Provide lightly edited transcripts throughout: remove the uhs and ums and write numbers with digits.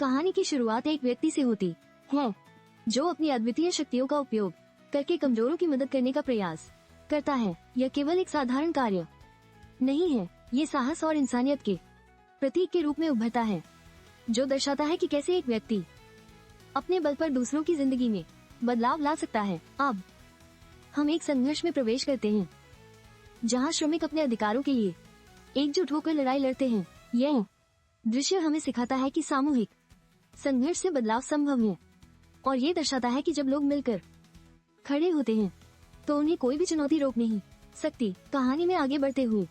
कहानी की शुरुआत एक व्यक्ति से होती है जो अपनी अद्वितीय शक्तियों का उपयोग करके कमजोरों की मदद करने का प्रयास करता है। यह केवल एक साधारण कार्य नहीं है, ये साहस और इंसानियत के प्रतीक के रूप में उभरता है, जो दर्शाता है कि कैसे एक व्यक्ति अपने बल पर दूसरों की जिंदगी में बदलाव ला सकता है। अब हम एक संघर्ष में प्रवेश करते हैं जहां श्रमिक अपने अधिकारों के लिए एकजुट होकर लड़ाई लड़ते हैं। यह दृश्य हमें सिखाता है कि सामूहिक संघर्ष से बदलाव संभव है और ये दर्शाता है कि जब लोग मिलकर खड़े होते हैं तो उन्हें कोई भी चुनौती रोक नहीं सकती। कहानी में आगे बढ़ते हुए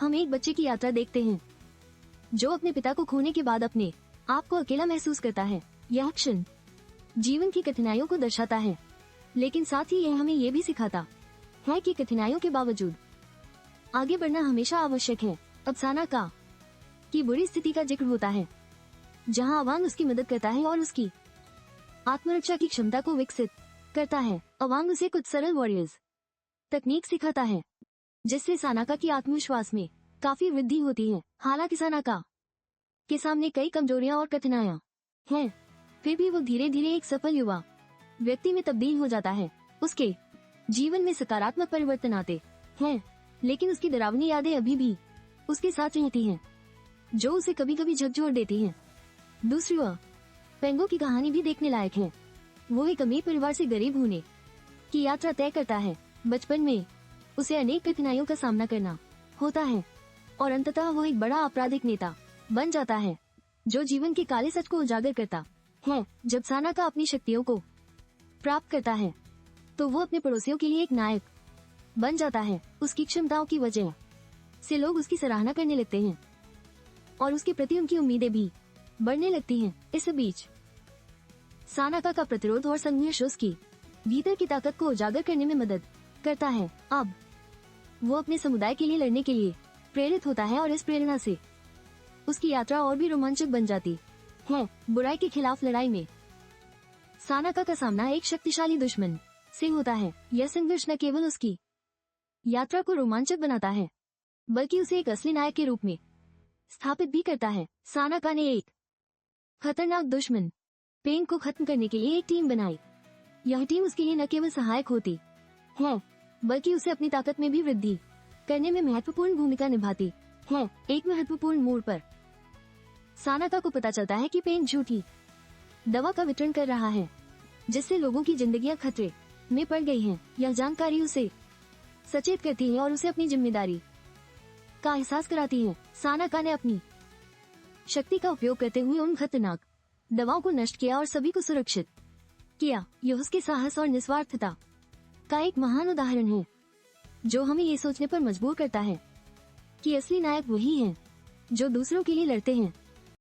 हम एक बच्चे की यात्रा देखते हैं जो अपने पिता को खोने के बाद अपने आप को अकेला महसूस करता है। यह क्षण जीवन की कठिनाइयों को दर्शाता है, लेकिन साथ ही यह हमें यह भी सिखाता है कि कठिनाइयों के बावजूद आगे बढ़ना हमेशा आवश्यक है। अफसाना का की बुरी स्थिति का जिक्र होता है जहां अवांग उसकी मदद करता है और उसकी आत्मरक्षा की क्षमता को विकसित करता है। अवांग उसे कुछ सरल वॉरियर्स तकनीक सिखाता है जिससे सानाका की आत्मविश्वास में काफी वृद्धि होती है। हालांकि सानाका के सामने कई कमजोरियां और कठिनाइयां हैं, फिर भी वो धीरे धीरे एक सफल युवा व्यक्ति में तब्दील हो जाता है। उसके जीवन में सकारात्मक परिवर्तन आते हैं, लेकिन उसकी डरावनी यादें अभी भी उसके साथ रहती हैं, जो उसे कभी कभी झकझोर देती हैं। दूसरी ओर पेंगो की कहानी भी देखने लायक है। वो एक अमीर परिवार से गरीब होने की यात्रा तय करता है। बचपन में उसे अनेक कठिनाइयों का सामना करना होता है और अंततः वो एक बड़ा आपराधिक नेता बन जाता है जो जीवन के काले सच को उजागर करता है। जब सानाका अपनी शक्तियों को प्राप्त करता है तो वो अपने पड़ोसियों के लिए एक नायक बन जाता है। उसकी क्षमताओं की वजह से लोग उसकी सराहना करने लगते हैं और उसके प्रति उनकी उम्मीदें भी बढ़ने लगती हैं। इस बीच सानाका का प्रतिरोध और संघर्ष उसकी भीतर की ताकत को उजागर करने में मदद करता है। अब वो अपने समुदाय के लिए लड़ने के लिए प्रेरित होता है और इस प्रेरणा से उसकी यात्रा और भी रोमांचक बन जाती है। बुराई के खिलाफ लड़ाई में सानाका का सामना एक शक्तिशाली दुश्मन से होता है। यह संघर्ष न केवल उसकी यात्रा को रोमांचक बनाता है, बल्कि उसे एक असली नायक के रूप में स्थापित भी करता है। सानाका ने एक खतरनाक दुश्मन पेंग को खत्म करने के लिए एक टीम बनाई। यह टीम उसके लिए न केवल सहायक होती है, बल्कि उसे अपनी ताकत में भी वृद्धि करने में महत्वपूर्ण भूमिका निभाती है। एक महत्वपूर्ण मोड़ पर सानाका को पता चलता है कि पेंग झूठी दवा का वितरण कर रहा है, जिससे लोगों की जिंदगियां खतरे में पड़ गई हैं। यह जानकारी उसे सचेत करती है और उसे अपनी जिम्मेदारी का एहसास कराती है। सानाका ने अपनी शक्ति का उपयोग करते हुए उन खतरनाक दवाओं को नष्ट किया और सभी को सुरक्षित किया। यह उसके साहस और निस्वार्थता का एक महान उदाहरण है, जो हमें ये सोचने पर मजबूर करता है कि असली नायक वही हैं जो दूसरों के लिए लड़ते हैं